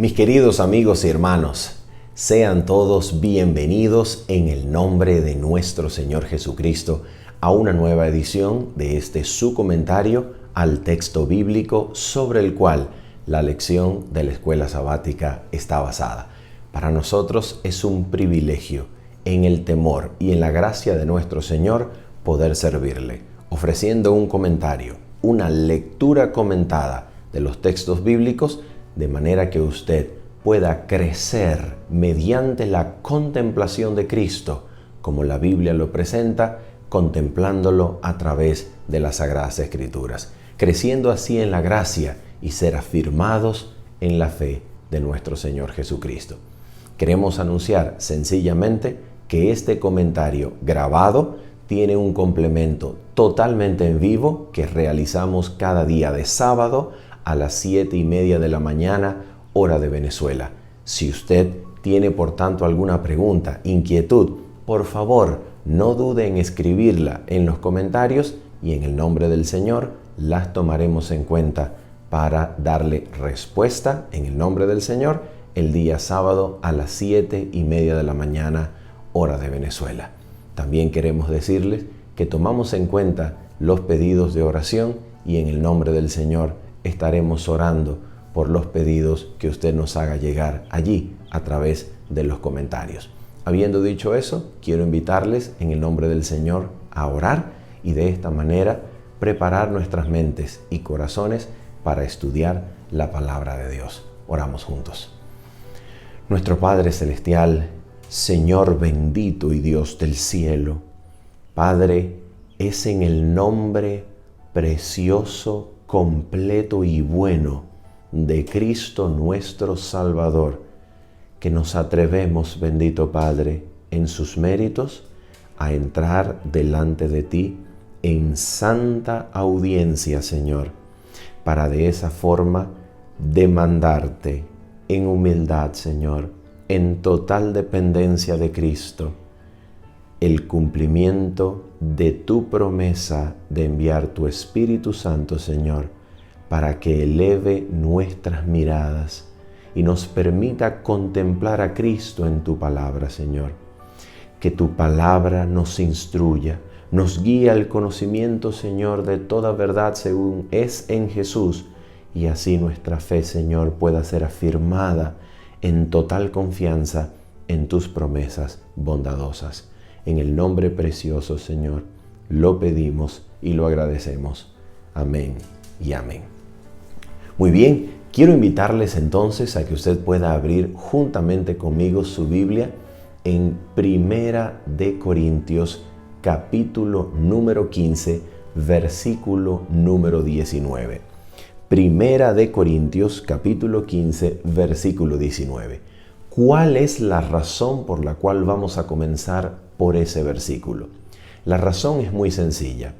Mis queridos amigos y hermanos, sean todos bienvenidos en el nombre de nuestro Señor Jesucristo a una nueva edición de su comentario al texto bíblico sobre el cual la lección de la escuela sabática está basada. Para nosotros es un privilegio, en el temor y en la gracia de nuestro Señor, poder servirle, ofreciendo un comentario, una lectura comentada de los textos bíblicos, de manera que usted pueda crecer mediante la contemplación de Cristo, como la Biblia lo presenta, contemplándolo a través de las Sagradas Escrituras, creciendo así en la gracia y ser afirmados en la fe de nuestro Señor Jesucristo. Queremos anunciar sencillamente que este comentario grabado tiene un complemento totalmente en vivo que realizamos cada día de sábado a las 7:30 de la mañana, hora de Venezuela. Si usted tiene por tanto alguna pregunta, inquietud, por favor, no dude en escribirla en los comentarios y en el nombre del Señor las tomaremos en cuenta para darle respuesta en el nombre del Señor el día sábado a las 7:30 de la mañana, hora de Venezuela. También queremos decirles que tomamos en cuenta los pedidos de oración y en el nombre del Señor estaremos orando por los pedidos que usted nos haga llegar allí a través de los comentarios. Habiendo dicho eso, quiero invitarles en el nombre del Señor a orar y de esta manera preparar nuestras mentes y corazones para estudiar la palabra de Dios. Oramos juntos. Nuestro Padre Celestial, Señor bendito y Dios del cielo, Padre, es en el nombre precioso, completo y bueno de Cristo nuestro Salvador que nos atrevemos, bendito Padre, en sus méritos a entrar delante de ti en santa audiencia, Señor, para de esa forma demandarte en humildad, Señor, en total dependencia de Cristo, el cumplimiento de tu promesa de enviar tu Espíritu Santo, Señor, para que eleve nuestras miradas y nos permita contemplar a Cristo en tu palabra, Señor. Que tu palabra nos instruya, nos guíe al conocimiento, Señor, de toda verdad según es en Jesús, y así nuestra fe, Señor, pueda ser afirmada en total confianza en tus promesas bondadosas. En el nombre precioso, Señor, lo pedimos y lo agradecemos. Amén y amén. Muy bien, quiero invitarles entonces a que usted pueda abrir juntamente conmigo su Biblia en Primera de Corintios, capítulo número 15, versículo número 19. Primera de Corintios, capítulo 15, versículo 19. ¿Cuál es la razón por la cual vamos a comenzar por ese versículo? La razón es muy sencilla.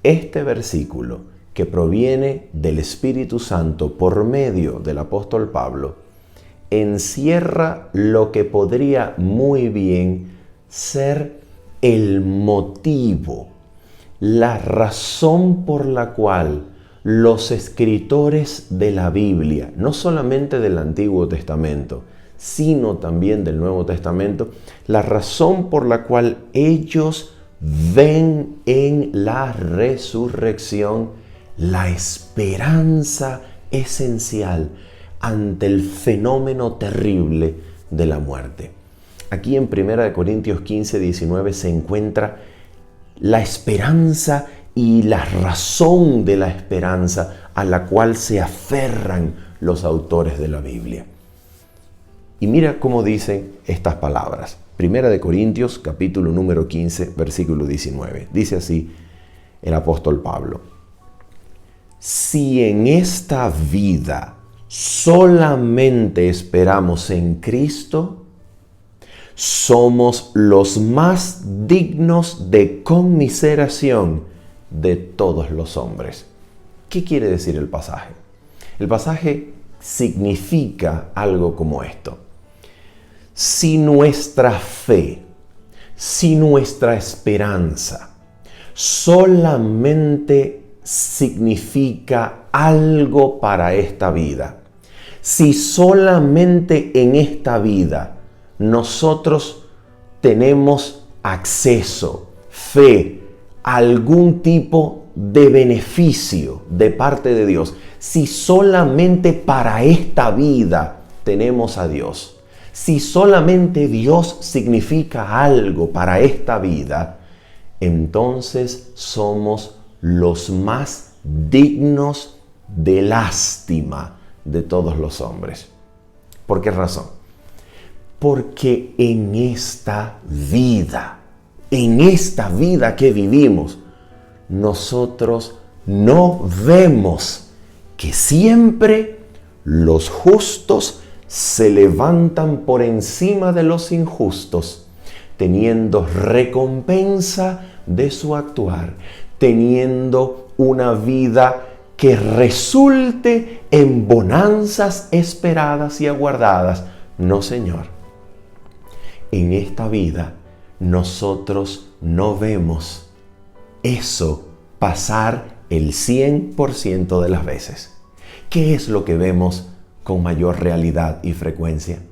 Este versículo, que proviene del Espíritu Santo por medio del apóstol Pablo, encierra lo que podría muy bien ser el motivo, la razón por la cual los escritores de la Biblia, no solamente del Antiguo Testamento, sino también del Nuevo Testamento, la razón por la cual ellos ven en la resurrección la esperanza esencial ante el fenómeno terrible de la muerte. Aquí en 1 Corintios 15, 19 se encuentra la esperanza y la razón de la esperanza a la cual se aferran los autores de la Biblia. Y mira cómo dicen estas palabras. 1 Corintios, capítulo número 15, versículo 19. Dice así el apóstol Pablo: si en esta vida solamente esperamos en Cristo, somos los más dignos de conmiseración de todos los hombres. ¿Qué quiere decir el pasaje? El pasaje significa algo como esto: si nuestra fe, si nuestra esperanza solamente significa algo para esta vida, Si solamente en esta vida nosotros tenemos acceso, fe, a algún tipo de beneficio de parte de Dios, si solamente para esta vida tenemos a Dios, si solamente Dios significa algo para esta vida, entonces somos los más dignos de lástima de todos los hombres. ¿Por qué razón? Porque en esta vida que vivimos, nosotros no vemos que siempre los justos se levantan por encima de los injustos, teniendo recompensa de su actuar, teniendo una vida que resulte en bonanzas esperadas y aguardadas. No, Señor. En esta vida nosotros no vemos eso pasar el 100% de las veces. ¿Qué es lo que vemos con mayor realidad y frecuencia?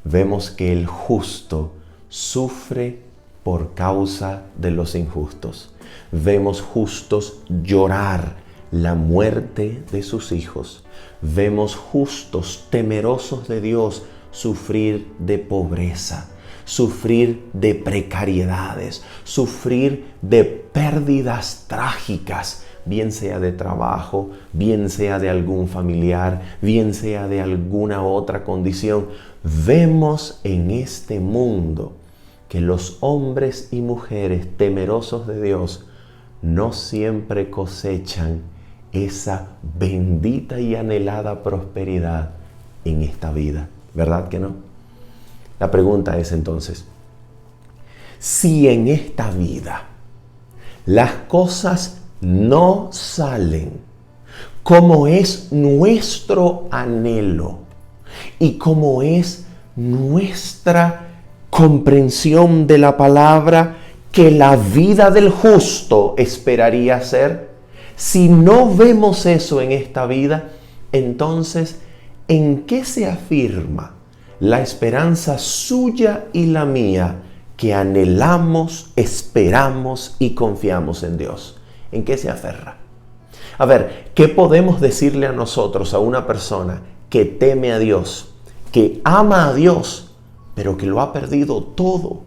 Vemos que el justo sufre por causa de los injustos. Vemos justos llorar la muerte de sus hijos. Vemos justos temerosos de Dios sufrir de pobreza, sufrir de precariedades, sufrir de pérdidas trágicas, bien sea de trabajo, bien sea de algún familiar, bien sea de alguna otra condición. Vemos en este mundo que los hombres y mujeres temerosos de Dios no siempre cosechan esa bendita y anhelada prosperidad en esta vida. ¿Verdad que no? La pregunta es entonces, si en esta vida las cosas no salen como es nuestro anhelo y como es nuestra comprensión de la palabra que la vida del justo esperaría ser, si no vemos eso en esta vida, entonces, ¿en qué se afirma la esperanza suya y la mía que anhelamos, esperamos y confiamos en Dios? ¿En qué se aferra? A ver, ¿qué podemos decirle a nosotros, a una persona que teme a Dios, que ama a Dios, pero que lo ha perdido todo?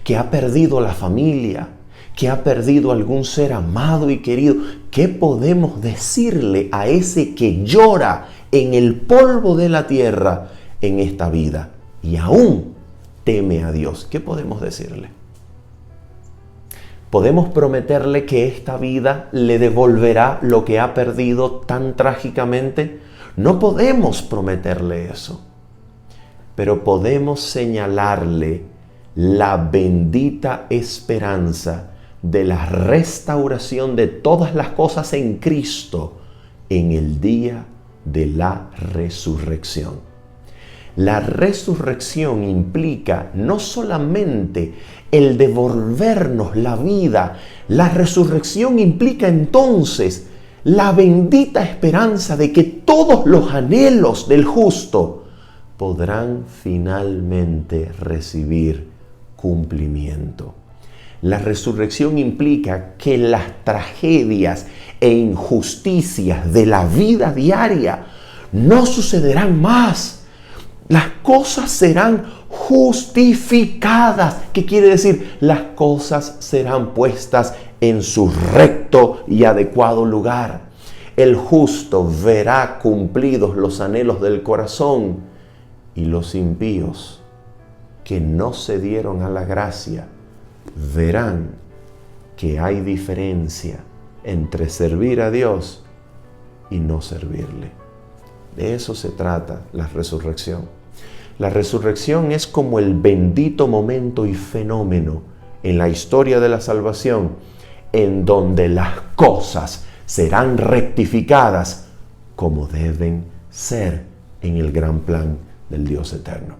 Que ha perdido la familia, que ha perdido algún ser amado y querido. ¿Qué podemos decirle a ese que llora en el polvo de la tierra en esta vida y aún teme a Dios? ¿Qué podemos decirle? ¿Podemos prometerle que esta vida le devolverá lo que ha perdido tan trágicamente? No podemos prometerle eso, pero podemos señalarle la bendita esperanza de la restauración de todas las cosas en Cristo en el día de la resurrección. La resurrección implica no solamente el devolvernos la vida, la resurrección implica entonces la bendita esperanza de que todos los anhelos del justo podrán finalmente recibir cumplimiento. La resurrección implica que las tragedias e injusticias de la vida diaria no sucederán más. Las cosas serán justificadas. ¿Qué quiere decir? Las cosas serán puestas en su recto y adecuado lugar. El justo verá cumplidos los anhelos del corazón y los impíos que no se dieron a la gracia verán que hay diferencia entre servir a Dios y no servirle. De eso se trata la resurrección. La resurrección es como el bendito momento y fenómeno en la historia de la salvación en donde las cosas serán rectificadas como deben ser en el gran plan del Dios eterno.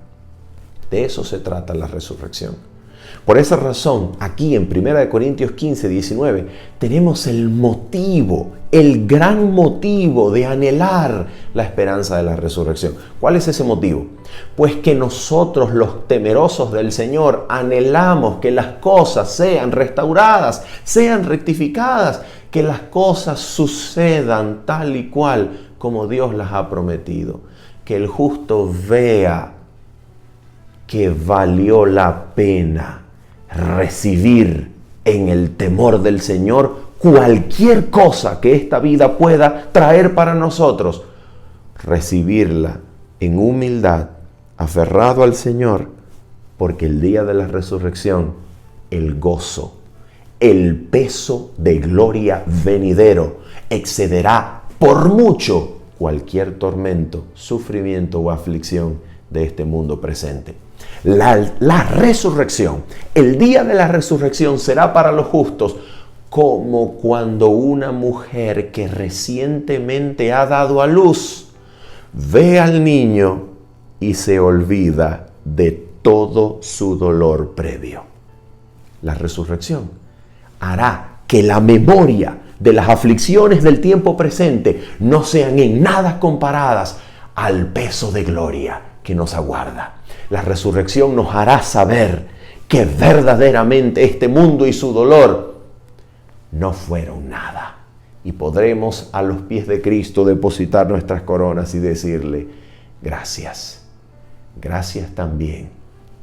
De eso se trata la resurrección. Por esa razón, aquí en 1 Corintios 15, 19, tenemos el motivo, el gran motivo de anhelar la esperanza de la resurrección. ¿Cuál es ese motivo? Pues que nosotros, los temerosos del Señor, anhelamos que las cosas sean restauradas, sean rectificadas, que las cosas sucedan tal y cual como Dios las ha prometido. Que el justo vea que valió la pena recibir en el temor del Señor cualquier cosa que esta vida pueda traer para nosotros. Recibirla en humildad, aferrado al Señor, porque el día de la resurrección, el gozo, el peso de gloria venidero excederá por mucho cualquier tormento, sufrimiento o aflicción de este mundo presente. La resurrección, el día de la resurrección será para los justos como cuando una mujer que recientemente ha dado a luz ve al niño y se olvida de todo su dolor previo. La resurrección hará que la memoria de las aflicciones del tiempo presente no sean en nada comparadas al peso de gloria que nos aguarda. La resurrección nos hará saber que verdaderamente este mundo y su dolor no fueron nada. Y podremos a los pies de Cristo depositar nuestras coronas y decirle: gracias. Gracias también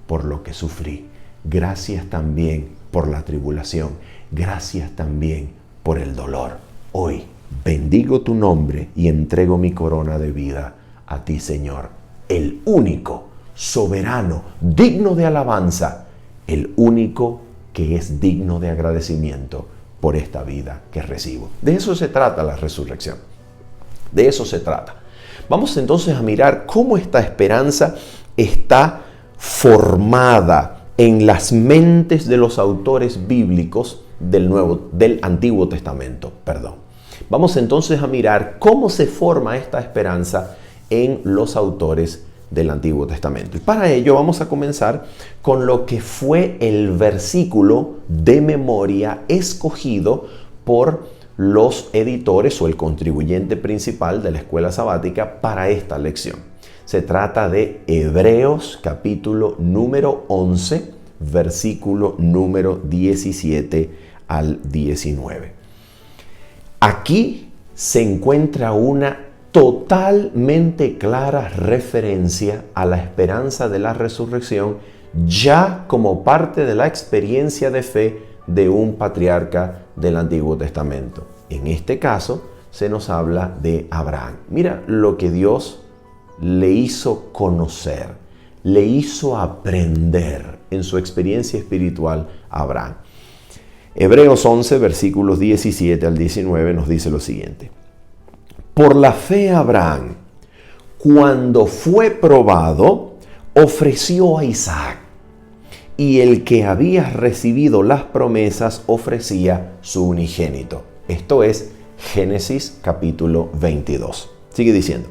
por lo que sufrí. Gracias también por la tribulación. Gracias también por el dolor. Hoy bendigo tu nombre y entrego mi corona de vida a ti, Señor, el único, soberano, digno de alabanza, el único que es digno de agradecimiento por esta vida que recibo. De eso se trata la resurrección. De eso se trata. Vamos entonces a mirar cómo esta esperanza está formada en las mentes de los autores bíblicos del Antiguo Testamento. Vamos entonces a mirar cómo se forma esta esperanza en los autores del Antiguo Testamento. Y para ello vamos a comenzar con lo que fue el versículo de memoria escogido por los editores o el contribuyente principal de la escuela sabática para esta lección. Se trata de Hebreos capítulo número 11, versículo número 17 al 19. Aquí se encuentra una totalmente clara referencia a la esperanza de la resurrección ya como parte de la experiencia de fe de un patriarca del Antiguo Testamento. En este caso se nos habla de Abraham. Mira lo que Dios le hizo conocer, le hizo aprender en su experiencia espiritual a Abraham. Hebreos 11, versículos 17 al 19 nos dice lo siguiente. Por la fe Abraham, cuando fue probado, ofreció a Isaac, y el que había recibido las promesas ofrecía su unigénito. Esto es Génesis capítulo 22. Sigue diciendo,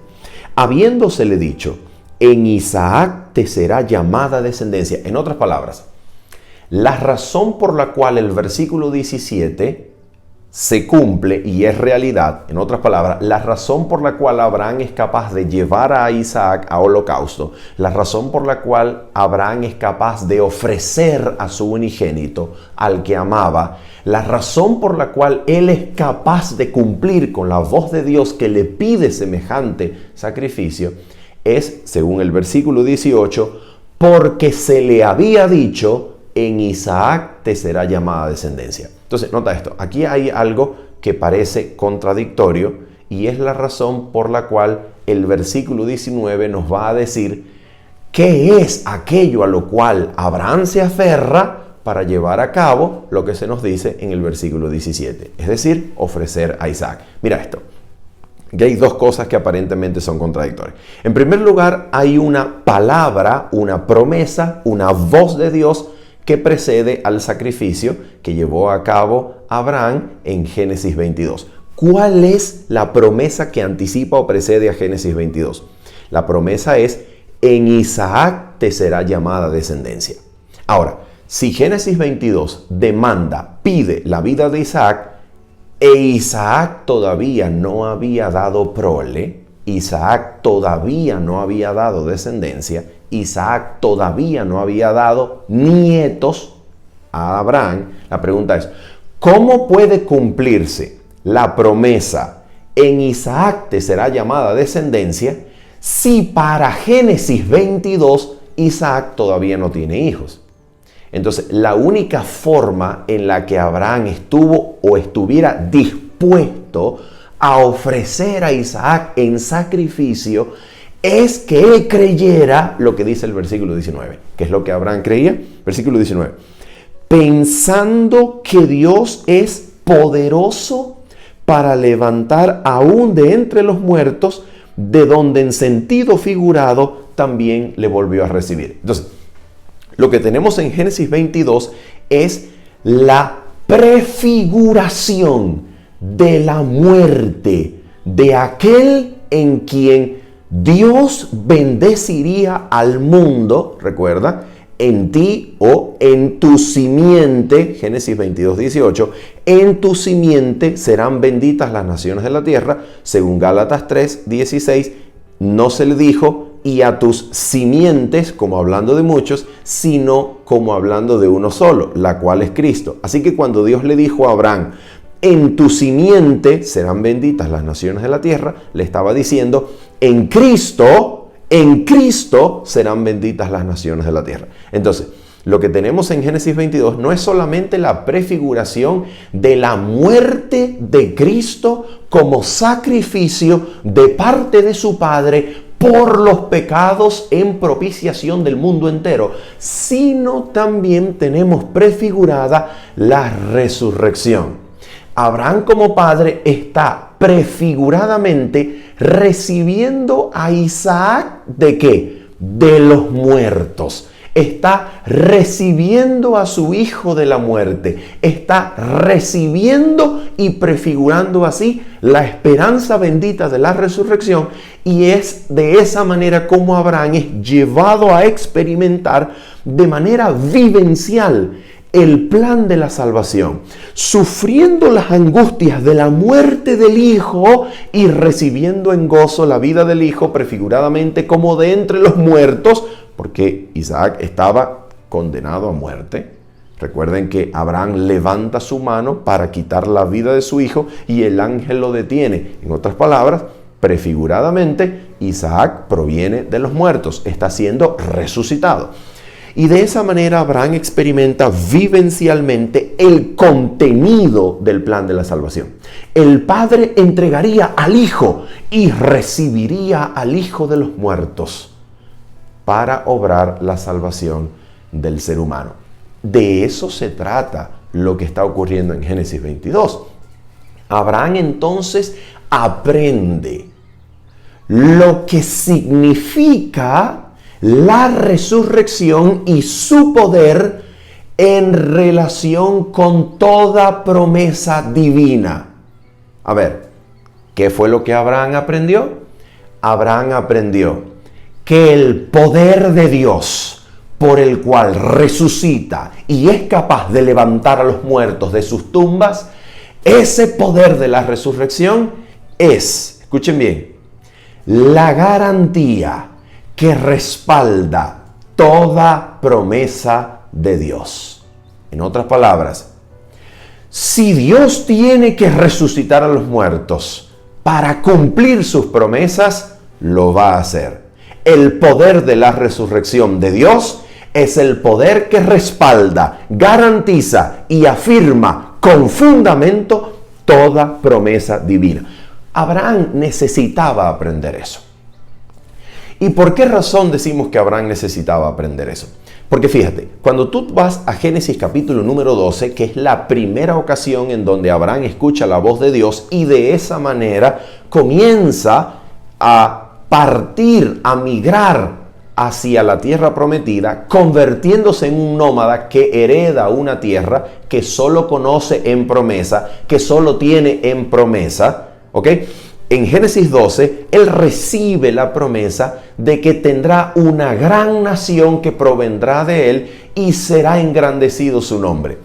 habiéndosele dicho, en Isaac te será llamada descendencia. En otras palabras, la razón por la cual el versículo 17 se cumple y es realidad, en otras palabras, la razón por la cual Abraham es capaz de llevar a Isaac a holocausto, la razón por la cual Abraham es capaz de ofrecer a su unigénito, al que amaba, la razón por la cual él es capaz de cumplir con la voz de Dios que le pide semejante sacrificio, es, según el versículo 18, porque se le había dicho, en Isaac te será llamada descendencia. Entonces, nota esto. Aquí hay algo que parece contradictorio y es la razón por la cual el versículo 19 nos va a decir qué es aquello a lo cual Abraham se aferra para llevar a cabo lo que se nos dice en el versículo 17. Es decir, ofrecer a Isaac. Mira esto. Aquí hay dos cosas que aparentemente son contradictorias. En primer lugar, hay una palabra, una promesa, una voz de Dios que precede al sacrificio que llevó a cabo Abraham en Génesis 22. ¿Cuál es la promesa que anticipa o precede a Génesis 22? La promesa es, en Isaac te será llamada descendencia. Ahora, Si Génesis 22 pide la vida de Isaac, e Isaac todavía no había dado prole, Isaac todavía no había dado descendencia, Isaac todavía no había dado nietos a Abraham, la pregunta es, ¿cómo puede cumplirse la promesa en Isaac te será llamada descendencia si para Génesis 22 Isaac todavía no tiene hijos? Entonces, la única forma en la que Abraham estuvo o estuviera dispuesto a ofrecer a Isaac en sacrificio es que él creyera lo que dice el versículo 19. ¿Qué es lo que Abraham creía? Versículo 19. Pensando que Dios es poderoso para levantar aún de entre los muertos, de donde en sentido figurado también le volvió a recibir. Entonces, lo que tenemos en Génesis 22 es la prefiguración de la muerte de aquel en quien Dios bendeciría al mundo, recuerda, en ti o en tu simiente, Génesis 22, 18, en tu simiente serán benditas las naciones de la tierra, según Gálatas 3, 16, no se le dijo y a tus simientes, como hablando de muchos, sino como hablando de uno solo, la cual es Cristo. Así que cuando Dios le dijo a Abraham, en tu simiente serán benditas las naciones de la tierra, le estaba diciendo, en Cristo serán benditas las naciones de la tierra. Entonces, lo que tenemos en Génesis 22 no es solamente la prefiguración de la muerte de Cristo como sacrificio de parte de su Padre por los pecados en propiciación del mundo entero, sino también tenemos prefigurada la resurrección. Abraham como padre está prefiguradamente recibiendo a Isaac ¿de qué? De los muertos. Está recibiendo a su hijo de la muerte. Está recibiendo y prefigurando así la esperanza bendita de la resurrección. Y es de esa manera como Abraham es llevado a experimentar de manera vivencial el plan de la salvación, sufriendo las angustias de la muerte del Hijo y recibiendo en gozo la vida del Hijo prefiguradamente como de entre los muertos, porque Isaac estaba condenado a muerte. Recuerden que Abraham levanta su mano para quitar la vida de su hijo y el ángel lo detiene. En otras palabras, prefiguradamente, Isaac proviene de los muertos, está siendo resucitado. Y de esa manera Abraham experimenta vivencialmente el contenido del plan de la salvación. El Padre entregaría al Hijo y recibiría al Hijo de los muertos para obrar la salvación del ser humano. De eso se trata lo que está ocurriendo en Génesis 22. Abraham entonces aprende lo que significa la resurrección y su poder en relación con toda promesa divina. A ver, ¿qué fue lo que Abraham aprendió? Abraham aprendió que el poder de Dios, por el cual resucita y es capaz de levantar a los muertos de sus tumbas, ese poder de la resurrección es, escuchen bien, la garantía que respalda toda promesa de Dios. En otras palabras, si Dios tiene que resucitar a los muertos para cumplir sus promesas, lo va a hacer. El poder de la resurrección de Dios es el poder que respalda, garantiza y afirma con fundamento toda promesa divina. Abraham necesitaba aprender eso. ¿Y por qué razón decimos que Abraham necesitaba aprender eso? Porque fíjate, cuando tú vas a Génesis capítulo número 12, que es la primera ocasión en donde Abraham escucha la voz de Dios y de esa manera comienza a partir, a migrar hacia la tierra prometida, convirtiéndose en un nómada que hereda una tierra que solo conoce en promesa, que solo tiene en promesa, ¿ok? en Génesis 12, él recibe la promesa de que tendrá una gran nación que provendrá de él y será engrandecido su nombre.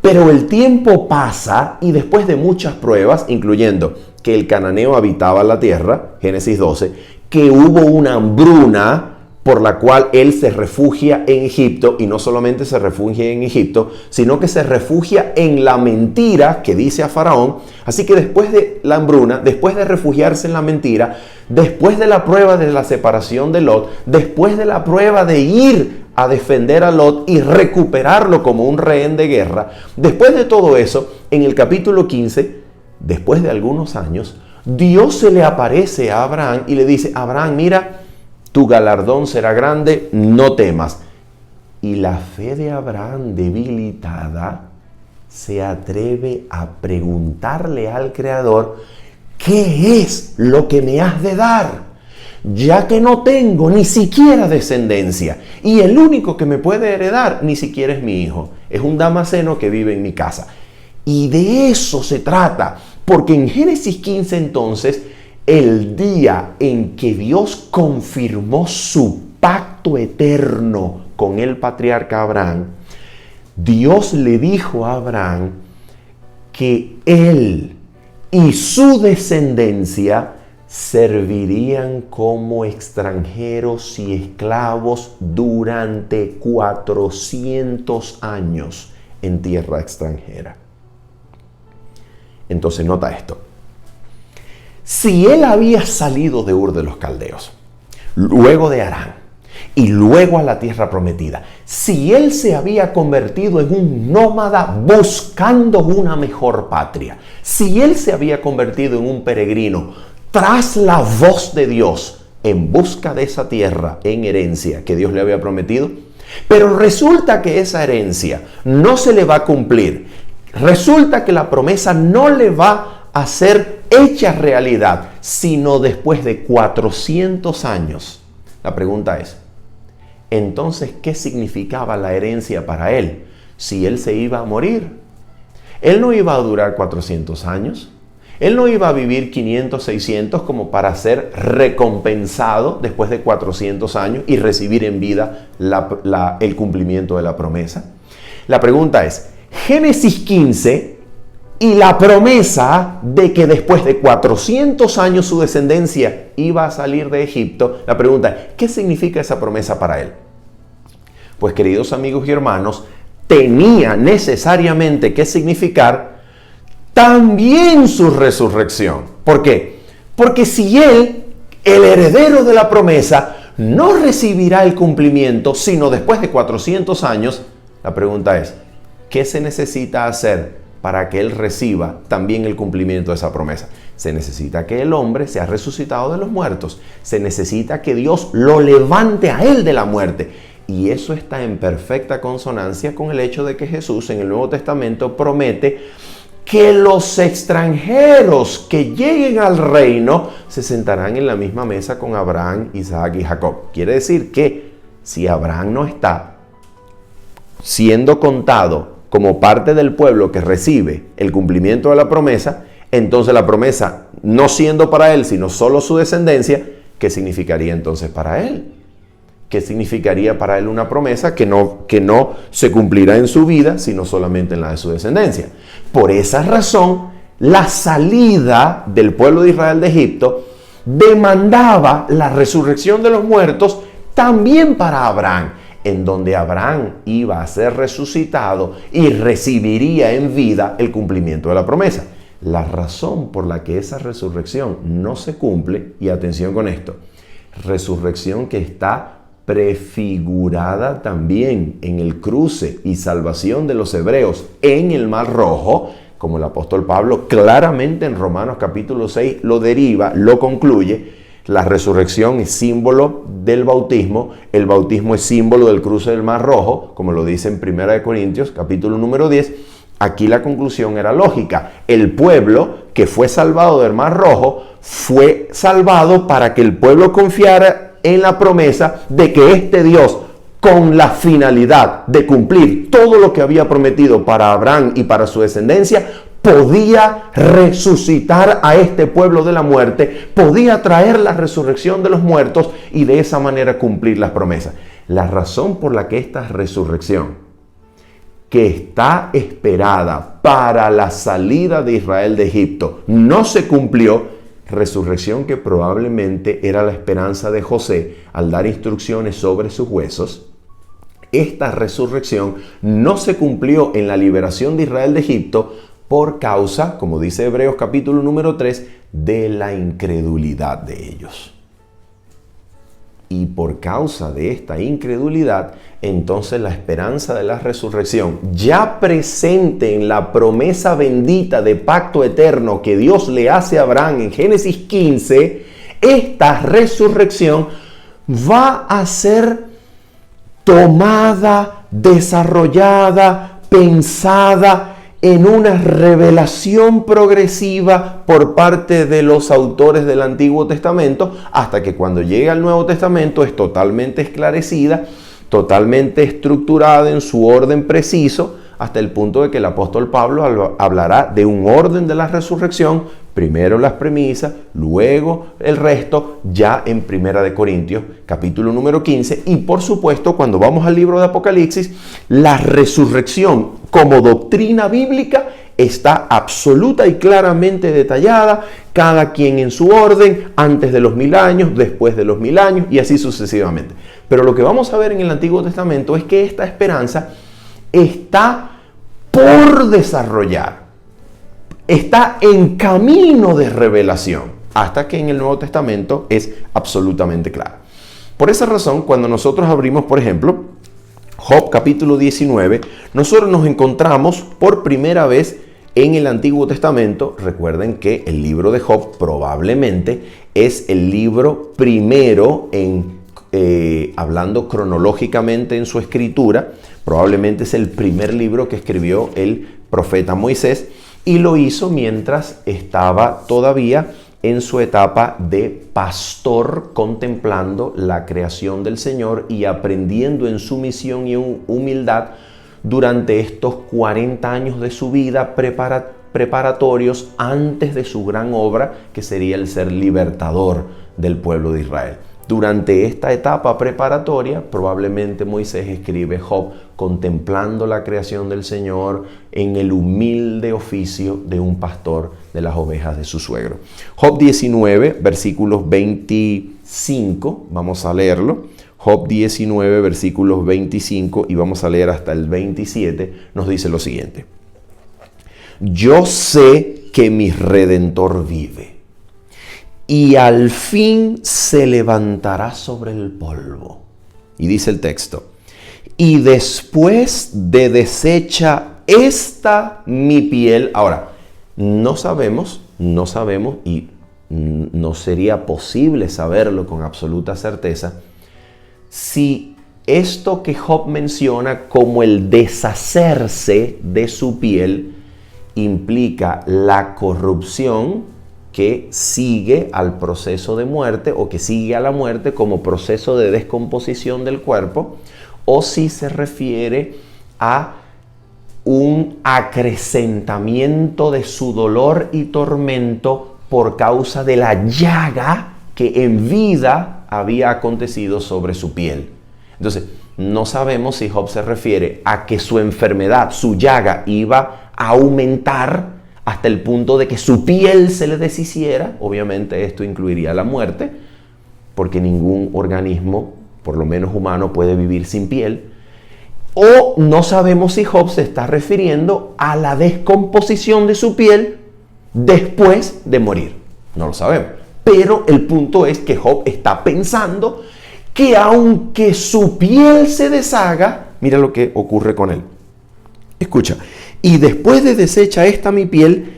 Pero el tiempo pasa y después de muchas pruebas, incluyendo que el cananeo habitaba la tierra, Génesis 12, que hubo una hambruna por la cual él se refugia en Egipto, y no solamente se refugia en Egipto, sino que se refugia en la mentira que dice a Faraón. Así que después de la hambruna, después de refugiarse en la mentira, después de la prueba de la separación de Lot, después de la prueba de ir a defender a Lot y recuperarlo como un rehén de guerra, después de todo eso, en el capítulo 15, después de algunos años, Dios se le aparece a Abraham y le dice: Abraham, mira, tu galardón será grande, no temas. Y la fe de Abraham, debilitada, se atreve a preguntarle al Creador: ¿qué es lo que me has de dar? Ya que no tengo ni siquiera descendencia, y el único que me puede heredar ni siquiera es mi hijo, es un damaseno que vive en mi casa. Y de eso se trata, porque en Génesis 15 entonces, el día en que Dios confirmó su pacto eterno con el patriarca Abraham, Dios le dijo a Abraham que él y su descendencia servirían como extranjeros y esclavos durante 400 años en tierra extranjera. Entonces nota esto. Si él había salido de Ur de los Caldeos, luego de Harán, y luego a la tierra prometida, si él se había convertido en un nómada buscando una mejor patria, si él se había convertido en un peregrino tras la voz de Dios en busca de esa tierra en herencia que Dios le había prometido, pero resulta que esa herencia no se le va a cumplir, resulta que la promesa no le va a ser hecha realidad, sino después de 400 años. La pregunta es, entonces, ¿qué significaba la herencia para él si él se iba a morir? Él no iba a durar 400 años. Él no iba a vivir 500, 600 como para ser recompensado después de 400 años y recibir en vida el cumplimiento de la promesa. La pregunta es, Génesis 15 y la promesa de que después de 400 años su descendencia iba a salir de Egipto, la pregunta es, ¿qué significa esa promesa para él? Pues, queridos amigos y hermanos, tenía necesariamente que significar también su resurrección. ¿Por qué? Porque si él, el heredero de la promesa, no recibirá el cumplimiento sino después de 400 años, la pregunta es, ¿qué se necesita hacer para que él reciba también el cumplimiento de esa promesa? Se necesita que el hombre sea resucitado de los muertos. Se necesita que Dios lo levante a él de la muerte. Y eso está en perfecta consonancia con el hecho de que Jesús en el Nuevo Testamento promete que los extranjeros que lleguen al reino se sentarán en la misma mesa con Abraham, Isaac y Jacob. Quiere decir que si Abraham no está siendo contado como parte del pueblo que recibe el cumplimiento de la promesa, entonces la promesa no siendo para él, sino solo su descendencia, ¿qué significaría entonces para él? ¿Qué significaría para él una promesa que no se cumplirá en su vida, sino solamente en la de su descendencia? Por esa razón, la salida del pueblo de Israel de Egipto demandaba la resurrección de los muertos también para Abraham, en donde Abraham iba a ser resucitado y recibiría en vida el cumplimiento de la promesa. La razón por la que esa resurrección no se cumple, y atención con esto, resurrección que está prefigurada también en el cruce y salvación de los hebreos en el Mar Rojo, como el apóstol Pablo claramente en Romanos capítulo 6 lo deriva, lo concluye. La resurrección es símbolo del bautismo, el bautismo es símbolo del cruce del Mar Rojo, como lo dice en 1 Corintios capítulo número 10. Aquí la conclusión era lógica. El pueblo que fue salvado del Mar Rojo fue salvado para que el pueblo confiara en la promesa de que este Dios, con la finalidad de cumplir todo lo que había prometido para Abraham y para su descendencia, podía resucitar a este pueblo de la muerte, podía traer la resurrección de los muertos y de esa manera cumplir las promesas. La razón por la que esta resurrección, que está esperada para la salida de Israel de Egipto, no se cumplió, resurrección que probablemente era la esperanza de José al dar instrucciones sobre sus huesos, esta resurrección no se cumplió en la liberación de Israel de Egipto por causa, como dice Hebreos capítulo número 3, de la incredulidad de ellos. Y por causa de esta incredulidad, entonces la esperanza de la resurrección, ya presente en la promesa bendita de pacto eterno que Dios le hace a Abraham en Génesis 15, esta resurrección va a ser tomada, desarrollada, pensada en una revelación progresiva por parte de los autores del Antiguo Testamento, hasta que cuando llega al Nuevo Testamento es totalmente esclarecida, totalmente estructurada en su orden preciso, hasta el punto de que el apóstol Pablo hablará de un orden de la resurrección, primero las premisas, luego el resto, ya en Primera de Corintios, capítulo número 15, y por supuesto cuando vamos al libro de Apocalipsis, la resurrección como doctrina bíblica está absoluta y claramente detallada, cada quien en su orden, antes de los 1000 años, después de los 1000 años y así sucesivamente. Pero lo que vamos a ver en el Antiguo Testamento es que esta esperanza está por desarrollar, está en camino de revelación, hasta que en el Nuevo Testamento es absolutamente claro. Por esa razón, cuando nosotros abrimos, por ejemplo, Job capítulo 19, nosotros nos encontramos por primera vez en el Antiguo Testamento. Recuerden que el libro de Job probablemente es el libro primero hablando cronológicamente en su escritura, probablemente es el primer libro que escribió el profeta Moisés y lo hizo mientras estaba todavía en su etapa de pastor, contemplando la creación del Señor y aprendiendo en sumisión y en humildad durante estos 40 años de su vida preparatorios antes de su gran obra, que sería el ser libertador del pueblo de Israel. Durante esta etapa preparatoria, probablemente Moisés escribe Job contemplando la creación del Señor en el humilde oficio de un pastor de las ovejas de su suegro. Job 19, versículos 25, vamos a leerlo. Job 19, versículos 25 y vamos a leer hasta el 27, nos dice lo siguiente. Yo sé que mi Redentor vive y al fin se levantará sobre el polvo. Y dice el texto, y después de deshecha esta mi piel. Ahora, no sabemos y no sería posible saberlo con absoluta certeza si esto que Job menciona como el deshacerse de su piel implica la corrupción que sigue al proceso de muerte o que sigue a la muerte como proceso de descomposición del cuerpo, o si se refiere a un acrecentamiento de su dolor y tormento por causa de la llaga que en vida había acontecido sobre su piel. Entonces, no sabemos si Job se refiere a que su enfermedad, su llaga, iba a aumentar hasta el punto de que su piel se le deshiciera. Obviamente esto incluiría la muerte, porque ningún organismo, por lo menos humano, puede vivir sin piel. O no sabemos si Job se está refiriendo a la descomposición de su piel después de morir. No lo sabemos. Pero el punto es que Job está pensando que aunque su piel se deshaga, mira lo que ocurre con él. Escucha. Y después de deshecha esta mi piel,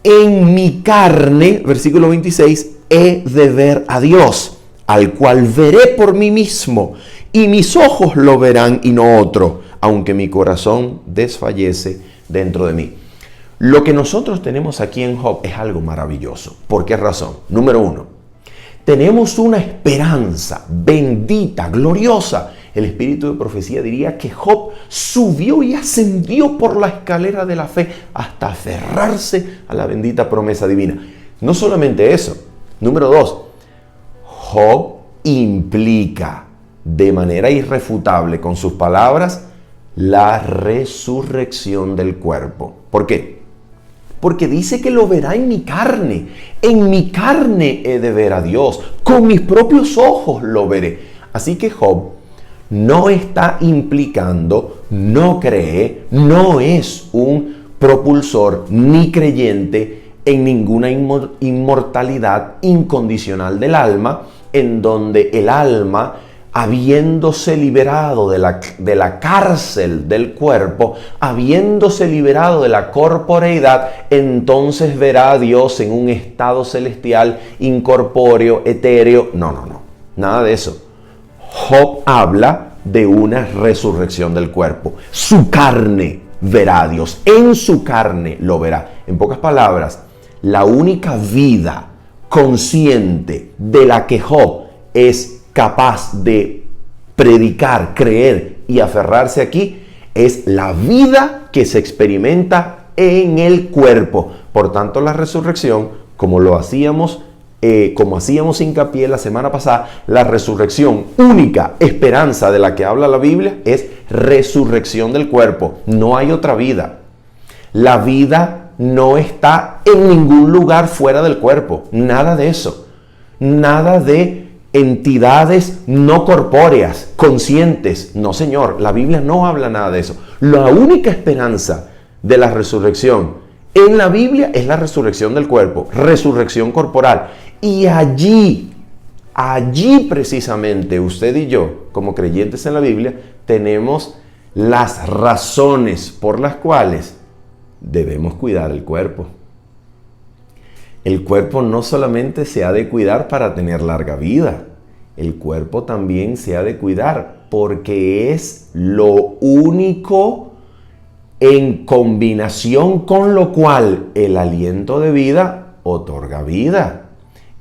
en mi carne, versículo 26, he de ver a Dios, al cual veré por mí mismo, y mis ojos lo verán y no otro, aunque mi corazón desfallece dentro de mí. Lo que nosotros tenemos aquí en Job es algo maravilloso. ¿Por qué razón? Número uno, tenemos una esperanza bendita, gloriosa, el espíritu de profecía diría que Job subió y ascendió por la escalera de la fe hasta aferrarse a la bendita promesa divina. No solamente eso. Número 2, Job implica de manera irrefutable con sus palabras la resurrección del cuerpo. ¿Por qué? Porque dice que lo verá en mi carne. En mi carne he de ver a Dios. Con mis propios ojos lo veré. Así que Job no está implicando, no cree, no es un propulsor ni creyente en ninguna inmortalidad incondicional del alma, en donde el alma, habiéndose liberado de la cárcel del cuerpo, habiéndose liberado de la corporeidad, entonces verá a Dios en un estado celestial, incorpóreo, etéreo. No, nada de eso. Job habla de una resurrección del cuerpo. Su carne verá a Dios, en su carne lo verá. En pocas palabras, la única vida consciente de la que Job es capaz de predicar, creer y aferrarse aquí es la vida que se experimenta en el cuerpo. Por tanto, la resurrección, como hacíamos hincapié la semana pasada, la resurrección, única esperanza de la que habla la Biblia, es resurrección del cuerpo. No hay otra vida. La vida no está en ningún lugar fuera del cuerpo. Nada de eso. Nada de entidades no corpóreas, conscientes. No, señor, la Biblia no habla nada de eso. La única esperanza de la resurrección en la Biblia es la resurrección del cuerpo, resurrección corporal. Y allí precisamente usted y yo, como creyentes en la Biblia, tenemos las razones por las cuales debemos cuidar el cuerpo. El cuerpo no solamente se ha de cuidar para tener larga vida, el cuerpo también se ha de cuidar porque es lo único en combinación con lo cual el aliento de vida otorga vida.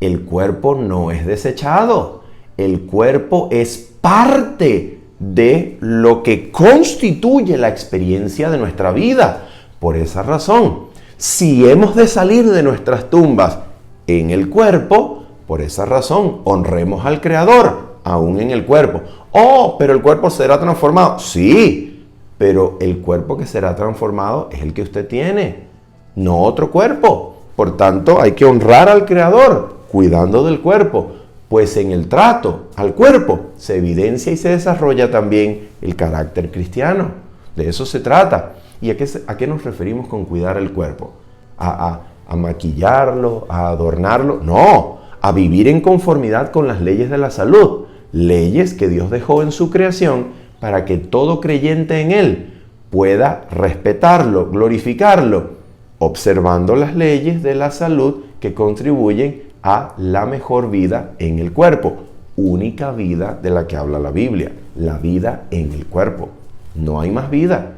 El cuerpo no es desechado, el cuerpo es parte de lo que constituye la experiencia de nuestra vida. Por esa razón, si hemos de salir de nuestras tumbas en el cuerpo, por esa razón, honremos al Creador, aún en el cuerpo. Oh, pero el cuerpo será transformado. Sí, pero el cuerpo que será transformado es el que usted tiene, no otro cuerpo. Por tanto, hay que honrar al Creador, cuidando del cuerpo, pues en el trato al cuerpo se evidencia y se desarrolla también el carácter cristiano. De eso se trata. ¿Y a qué nos referimos con cuidar el cuerpo? ¿A maquillarlo? ¿A adornarlo? No, a vivir en conformidad con las leyes de la salud. Leyes que Dios dejó en su creación para que todo creyente en Él pueda respetarlo, glorificarlo, observando las leyes de la salud que contribuyen a la mejor vida en el cuerpo. Única vida de la que habla la Biblia, la vida en el cuerpo. No hay más vida.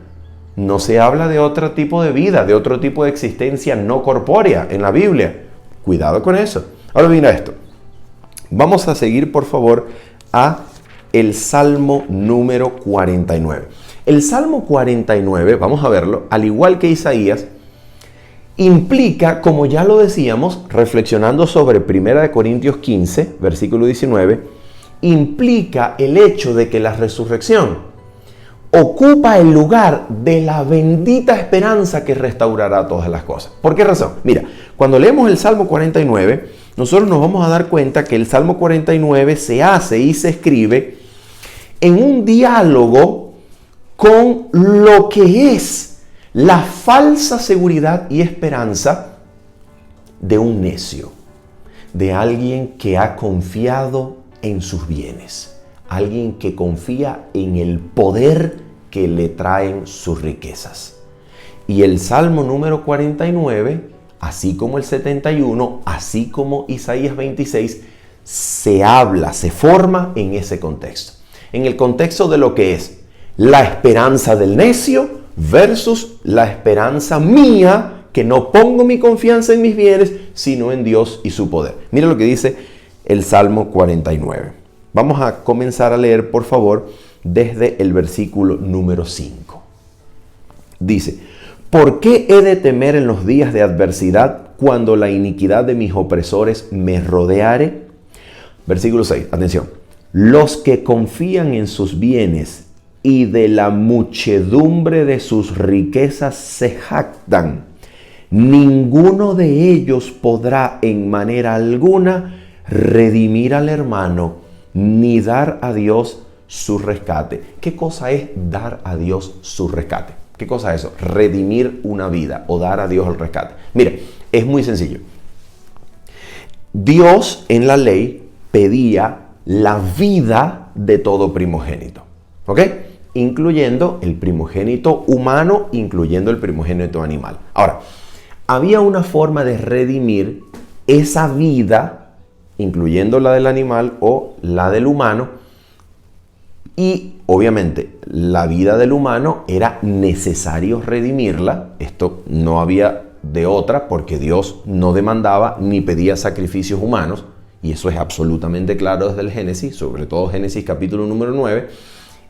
No se habla de otro tipo de vida, de otro tipo de existencia no corpórea en la Biblia. Cuidado con eso. Ahora mira esto. Vamos a seguir, por favor, a el Salmo número 49. El Salmo 49, vamos a verlo, al igual que Isaías, implica, como ya lo decíamos, reflexionando sobre 1 Corintios 15, versículo 19, implica el hecho de que la resurrección ocupa el lugar de la bendita esperanza que restaurará todas las cosas. ¿Por qué razón? Mira, cuando leemos el Salmo 49, nosotros nos vamos a dar cuenta que el Salmo 49 se hace y se escribe en un diálogo con lo que es la falsa seguridad y esperanza de un necio, de alguien que ha confiado en sus bienes, alguien que confía en el poder que le traen sus riquezas. Y el Salmo número 49, así como el 71, así como Isaías 26, se forma en ese contexto. En el contexto de lo que es la esperanza del necio versus la esperanza mía, que no pongo mi confianza en mis bienes, sino en Dios y su poder. Mira lo que dice el Salmo 49. Vamos a comenzar a leer, por favor, desde el versículo número 5. Dice: ¿por qué he de temer en los días de adversidad cuando la iniquidad de mis opresores me rodeare? Versículo 6, atención. Los que confían en sus bienes y de la muchedumbre de sus riquezas se jactan, ninguno de ellos podrá en manera alguna redimir al hermano, ni dar a Dios su rescate. ¿Qué cosa es dar a Dios su rescate? ¿Qué cosa es eso? Redimir una vida o dar a Dios el rescate. Mire, es muy sencillo. Dios en la ley pedía la vida de todo primogénito, ¿ok? Incluyendo el primogénito humano, incluyendo el primogénito animal. Ahora, había una forma de redimir esa vida, incluyendo la del animal o la del humano, y obviamente la vida del humano era necesario redimirla. Esto no había de otra, porque Dios no demandaba ni pedía sacrificios humanos, y eso es absolutamente claro desde el Génesis, sobre todo Génesis capítulo número 9.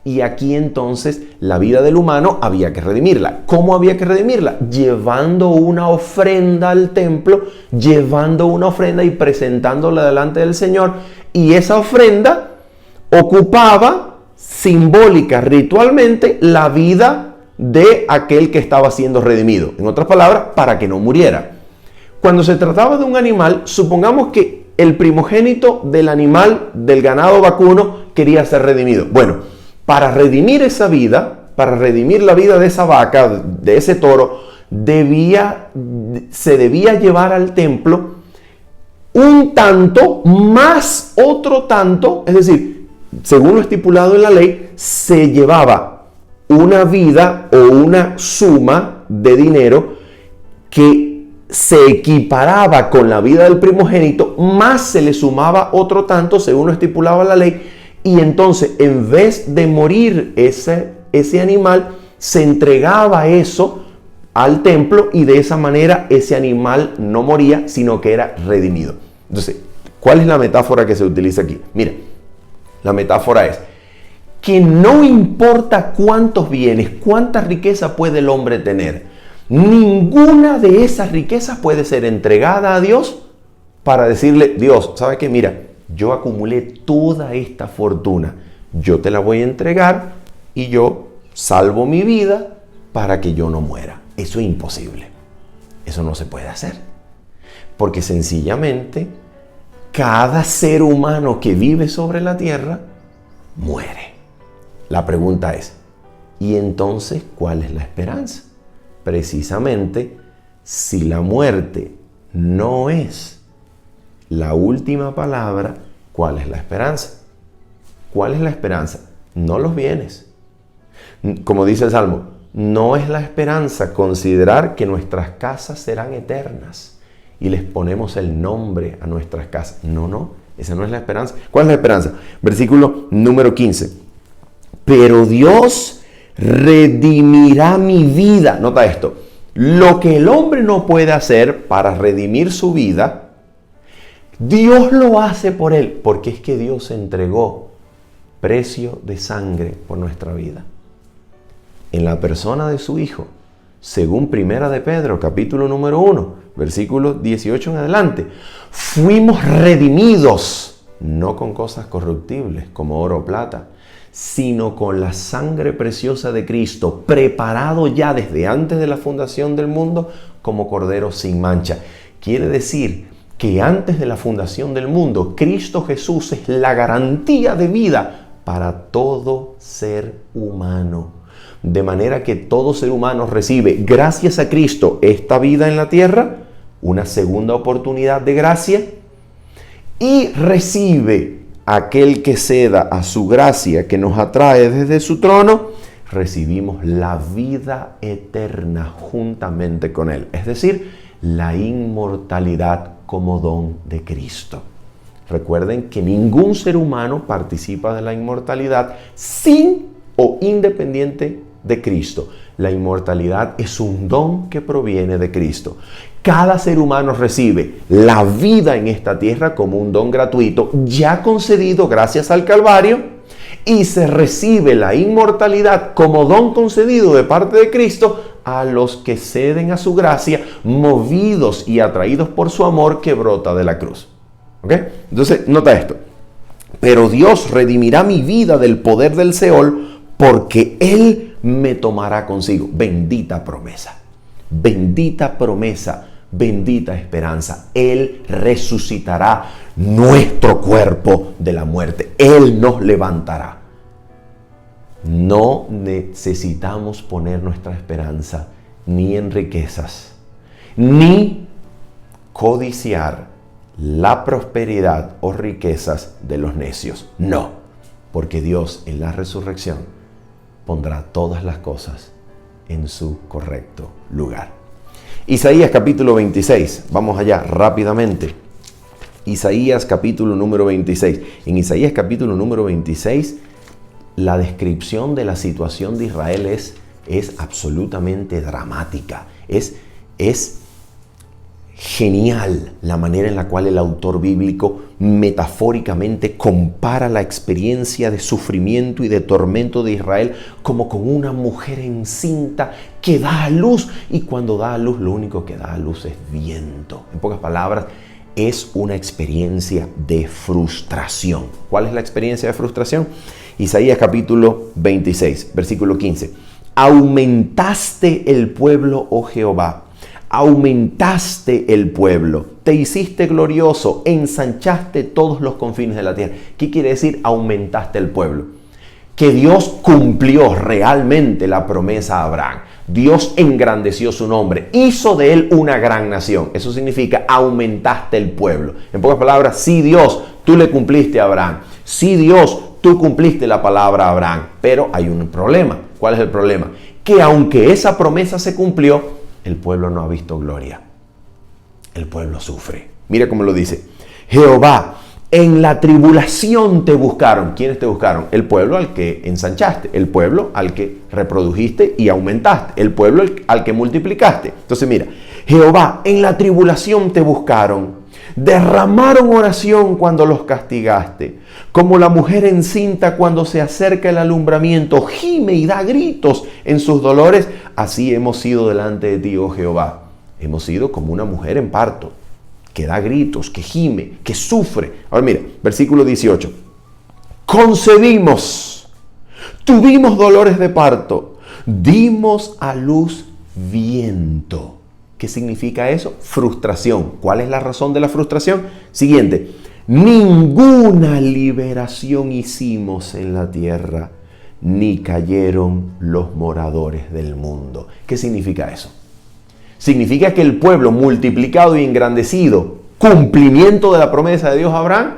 Y aquí entonces la vida del humano había que redimirla. ¿Cómo había que redimirla? Llevando una ofrenda al templo, llevando una ofrenda y presentándola delante del Señor. Y esa ofrenda ocupaba simbólica, ritualmente, la vida de aquel que estaba siendo redimido. En otras palabras, para que no muriera. Cuando se trataba de un animal, supongamos que el primogénito del animal, del ganado vacuno, quería ser redimido. Bueno, para redimir esa vida, para redimir la vida de esa vaca, de ese toro, se debía llevar al templo un tanto más otro tanto, es decir, según lo estipulado en la ley, se llevaba una vida o una suma de dinero que se equiparaba con la vida del primogénito, más se le sumaba otro tanto según lo estipulaba la ley, y entonces en vez de morir ese animal, se entregaba eso al templo, y de esa manera ese animal no moría, sino que era redimido. Entonces, ¿cuál es la metáfora que se utiliza aquí? Mira, la metáfora es que no importa cuántos bienes, cuánta riqueza puede el hombre tener, ninguna de esas riquezas puede ser entregada a Dios para decirle: Dios, ¿sabe qué? Mira, yo acumulé toda esta fortuna, yo te la voy a entregar y yo salvo mi vida para que yo no muera. Eso es imposible. Eso no se puede hacer. Porque sencillamente cada ser humano que vive sobre la tierra muere. La pregunta es: ¿y entonces cuál es la esperanza? Precisamente, si la muerte no es la última palabra, ¿cuál es la esperanza? ¿Cuál es la esperanza? No los bienes. Como dice el Salmo, no es la esperanza considerar que nuestras casas serán eternas y les ponemos el nombre a nuestras casas. No, esa no es la esperanza. ¿Cuál es la esperanza? Versículo número 15. Pero Dios redimirá mi vida. Nota esto. Lo que el hombre no puede hacer para redimir su vida, Dios lo hace por él, porque es que Dios entregó precio de sangre por nuestra vida. En la persona de su Hijo, según Primera de Pedro, capítulo número 1, versículo 18 en adelante, fuimos redimidos, no con cosas corruptibles como oro o plata, sino con la sangre preciosa de Cristo, preparado ya desde antes de la fundación del mundo como cordero sin mancha. Quiere decir que antes de la fundación del mundo, Cristo Jesús es la garantía de vida para todo ser humano. De manera que todo ser humano recibe, gracias a Cristo, esta vida en la tierra, una segunda oportunidad de gracia, y recibe aquel que ceda a su gracia que nos atrae desde su trono, recibimos la vida eterna juntamente con Él. Es decir, la inmortalidad como don de Cristo. Recuerden que ningún ser humano participa de la inmortalidad sin o independiente de Cristo. La inmortalidad es un don que proviene de Cristo. Cada ser humano recibe la vida en esta tierra como un don gratuito, ya concedido gracias al Calvario, y se recibe la inmortalidad como don concedido de parte de Cristo a los que ceden a su gracia, movidos y atraídos por su amor que brota de la cruz. ¿Ok? Entonces, nota esto. Pero Dios redimirá mi vida del poder del Seol, porque Él me tomará consigo. Bendita promesa, bendita esperanza. Él resucitará nuestro cuerpo de la muerte. Él nos levantará. No necesitamos poner nuestra esperanza ni en riquezas, ni codiciar la prosperidad o riquezas de los necios. No, porque Dios en la resurrección pondrá todas las cosas en su correcto lugar. Isaías capítulo 26, vamos allá rápidamente. Isaías capítulo número 26. En Isaías capítulo número 26, la descripción de la situación de Israel es absolutamente dramática. Es genial la manera en la cual el autor bíblico metafóricamente compara la experiencia de sufrimiento y de tormento de Israel como con una mujer encinta que da a luz, y cuando da a luz lo único que da a luz es viento. En pocas palabras, es una experiencia de frustración. ¿Cuál es la experiencia de frustración? Isaías capítulo 26, versículo 15. Aumentaste el pueblo, oh Jehová. Aumentaste el pueblo, te hiciste glorioso, ensanchaste todos los confines de la tierra. ¿Qué quiere decir aumentaste el pueblo? Que Dios cumplió realmente la promesa a Abraham. Dios engrandeció su nombre, hizo de él una gran nación. Eso significa aumentaste el pueblo. En pocas palabras, sí Dios, tú le cumpliste a Abraham. Sí Dios, tú cumpliste la palabra a Abraham. Pero hay un problema. ¿Cuál es el problema? Que aunque esa promesa se cumplió, el pueblo no ha visto gloria. El pueblo sufre. Mira cómo lo dice. Jehová, en la tribulación te buscaron. ¿Quiénes te buscaron? El pueblo al que ensanchaste, el pueblo al que reprodujiste y aumentaste, el pueblo al que multiplicaste. Entonces mira, Jehová, en la tribulación te buscaron. Derramaron oración cuando los castigaste. Como la mujer encinta cuando se acerca el alumbramiento, gime y da gritos en sus dolores. Así hemos sido delante de ti, oh Jehová. Hemos sido como una mujer en parto, que da gritos, que gime, que sufre. Ahora mira, versículo 18. Concebimos, tuvimos dolores de parto, dimos a luz viento. ¿Qué significa eso? Frustración. ¿Cuál es la razón de la frustración? Siguiente. Ninguna liberación hicimos en la tierra, ni cayeron los moradores del mundo. ¿Qué significa eso? Significa que el pueblo multiplicado y engrandecido, cumplimiento de la promesa de Dios a Abraham,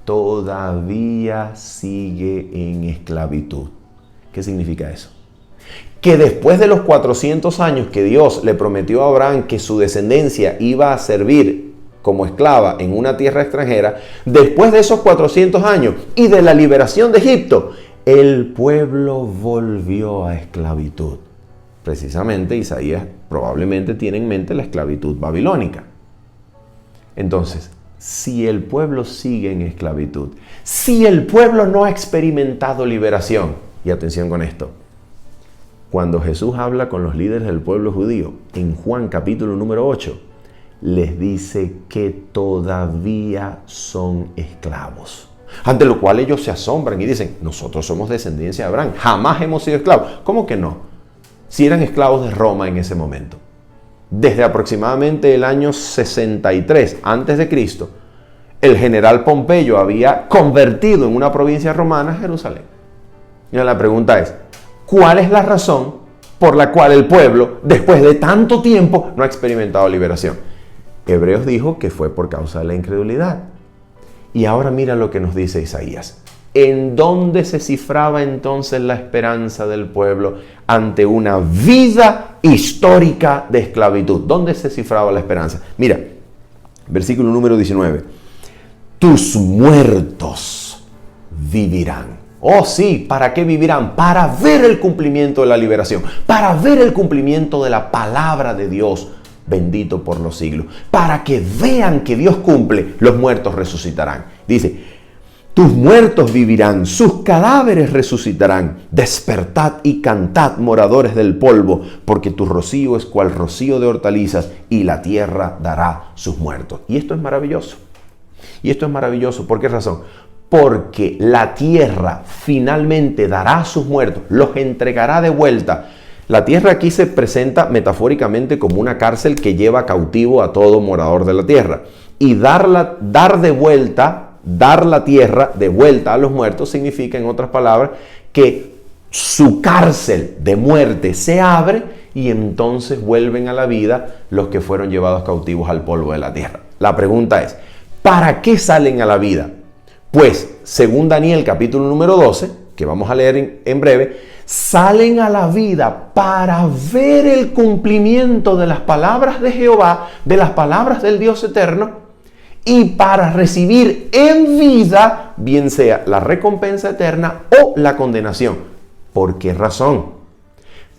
todavía sigue en esclavitud. ¿Qué significa eso? Que después de los 400 años que Dios le prometió a Abraham que su descendencia iba a servir como esclava en una tierra extranjera, después de esos 400 años y de la liberación de Egipto, el pueblo volvió a esclavitud. Precisamente Isaías probablemente tiene en mente la esclavitud babilónica. Entonces, si el pueblo sigue en esclavitud, si el pueblo no ha experimentado liberación, y atención con esto, cuando Jesús habla con los líderes del pueblo judío, en Juan capítulo número 8, les dice que todavía son esclavos. Ante lo cual ellos se asombran y dicen, nosotros somos descendencia de Abraham, jamás hemos sido esclavos. ¿Cómo que no? Si eran esclavos de Roma en ese momento. Desde aproximadamente el año 63 a.C., el general Pompeyo había convertido en una provincia romana Jerusalén. Y la pregunta es, ¿cuál es la razón por la cual el pueblo, después de tanto tiempo, no ha experimentado liberación? Hebreos dijo que fue por causa de la incredulidad. Y ahora mira lo que nos dice Isaías. ¿En dónde se cifraba entonces la esperanza del pueblo ante una vida histórica de esclavitud? ¿Dónde se cifraba la esperanza? Mira, versículo número 19. Tus muertos vivirán. Oh sí, ¿para qué vivirán? Para ver el cumplimiento de la liberación, para ver el cumplimiento de la palabra de Dios, bendito por los siglos. Para que vean que Dios cumple, los muertos resucitarán. Dice, Tus muertos vivirán, sus cadáveres resucitarán. Despertad y cantad, moradores del polvo, porque tu rocío es cual rocío de hortalizas, y la tierra dará sus muertos. Y esto es maravilloso. Y esto es maravilloso. ¿Por qué razón? Porque la tierra finalmente dará sus muertos, los entregará de vuelta. La tierra aquí se presenta metafóricamente como una cárcel que lleva cautivo a todo morador de la tierra. Y dar la tierra de vuelta a los muertos significa, en otras palabras, que su cárcel de muerte se abre y entonces vuelven a la vida los que fueron llevados cautivos al polvo de la tierra. La pregunta es, ¿para qué salen a la vida? Pues, según Daniel capítulo número 12, que vamos a leer en breve, salen a la vida para ver el cumplimiento de las palabras de Jehová, de las palabras del Dios eterno, y para recibir en vida, bien sea la recompensa eterna o la condenación. ¿Por qué razón?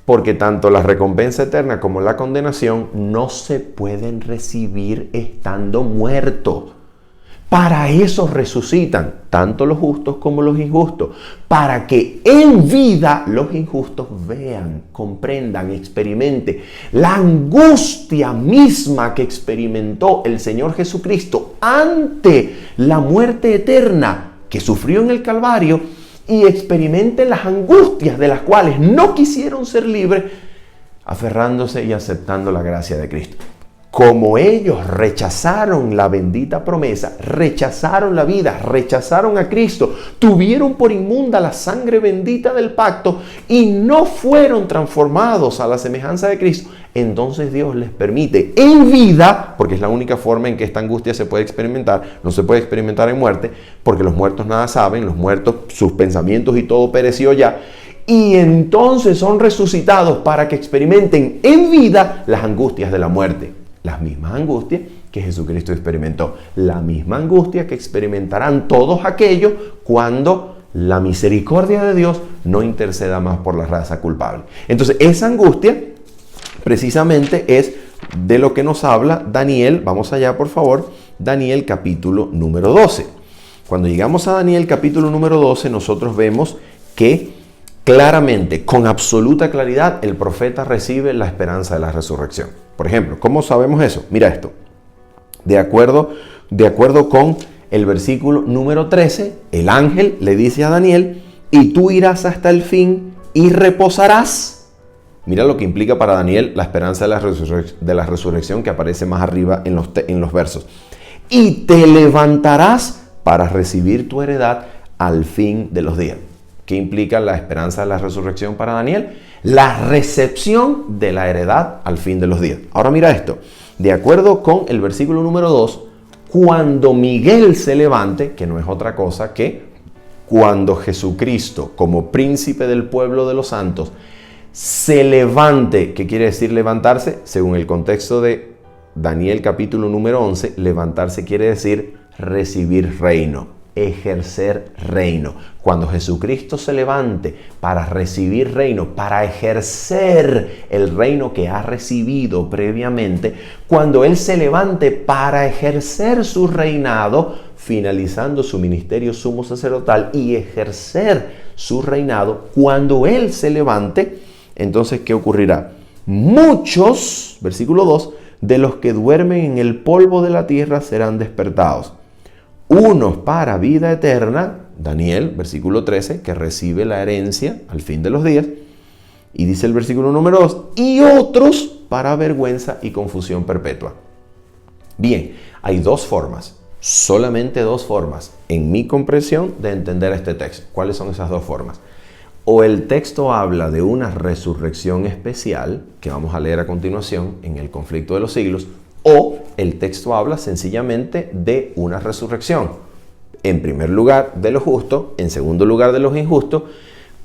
Porque tanto la recompensa eterna como la condenación no se pueden recibir estando muertos. Para eso resucitan tanto los justos como los injustos, para que en vida los injustos vean, comprendan, experimenten la angustia misma que experimentó el Señor Jesucristo ante la muerte eterna que sufrió en el Calvario, y experimenten las angustias de las cuales no quisieron ser libres, aferrándose y aceptando la gracia de Cristo. Como ellos rechazaron la bendita promesa, rechazaron la vida, rechazaron a Cristo, tuvieron por inmunda la sangre bendita del pacto y no fueron transformados a la semejanza de Cristo, entonces Dios les permite en vida, porque es la única forma en que esta angustia se puede experimentar, no se puede experimentar en muerte, porque los muertos nada saben, los muertos, sus pensamientos y todo pereció ya, y entonces son resucitados para que experimenten en vida las angustias de la muerte. Las mismas angustias que Jesucristo experimentó. La misma angustia que experimentarán todos aquellos cuando la misericordia de Dios no interceda más por la raza culpable. Entonces, esa angustia precisamente es de lo que nos habla Daniel. Vamos allá, por favor. Daniel capítulo número 12. Cuando llegamos a Daniel capítulo número 12, nosotros vemos que claramente, con absoluta claridad, el profeta recibe la esperanza de la resurrección. Por ejemplo, ¿cómo sabemos eso? Mira esto. De acuerdo con el versículo número 13, el ángel le dice a Daniel, y tú irás hasta el fin y reposarás. Mira lo que implica para Daniel la esperanza de la resurrección que aparece más arriba en los versos. Y te levantarás para recibir tu heredad al fin de los días. ¿Qué implica la esperanza de la resurrección para Daniel? La recepción de la heredad al fin de los días. Ahora mira esto. De acuerdo con el versículo número 2, cuando Miguel se levante, que no es otra cosa que cuando Jesucristo, como príncipe del pueblo de los santos, se levante. ¿Qué quiere decir levantarse? Según el contexto de Daniel capítulo número 11, levantarse quiere decir recibir reino. Ejercer reino. Cuando Jesucristo se levante para recibir reino, para ejercer el reino que ha recibido previamente, cuando Él se levante para ejercer su reinado, finalizando su ministerio sumo sacerdotal y ejercer su reinado, cuando Él se levante, entonces ¿qué ocurrirá? Muchos, versículo 2, de los que duermen en el polvo de la tierra serán despertados. Unos para vida eterna, Daniel, versículo 13, que recibe la herencia al fin de los días. Y dice el versículo número 2, y otros para vergüenza y confusión perpetua. Bien, hay dos formas, solamente dos formas, en mi comprensión, de entender este texto. ¿Cuáles son esas dos formas? O el texto habla de una resurrección especial, que vamos a leer a continuación en el conflicto de los siglos, o el texto habla sencillamente de una resurrección. En primer lugar de los justos, en segundo lugar de los injustos,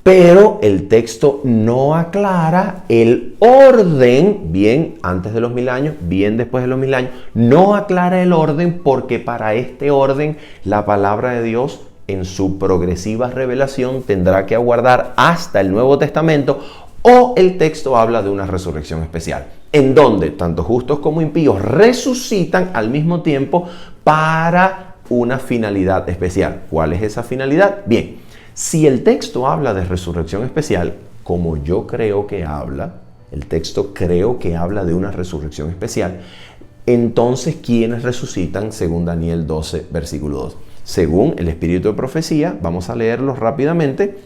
pero el texto no aclara el orden, bien antes de los 1000 años, bien después de los 1000 años, no aclara el orden porque para este orden la palabra de Dios en su progresiva revelación tendrá que aguardar hasta el Nuevo Testamento, o el texto habla de una resurrección especial, en donde tanto justos como impíos resucitan al mismo tiempo para una finalidad especial. ¿Cuál es esa finalidad? Bien, si el texto habla de resurrección especial, como yo creo que habla, el texto creo que habla de una resurrección especial, entonces, ¿quiénes resucitan según Daniel 12, versículo 2? Según el espíritu de profecía, vamos a leerlo rápidamente.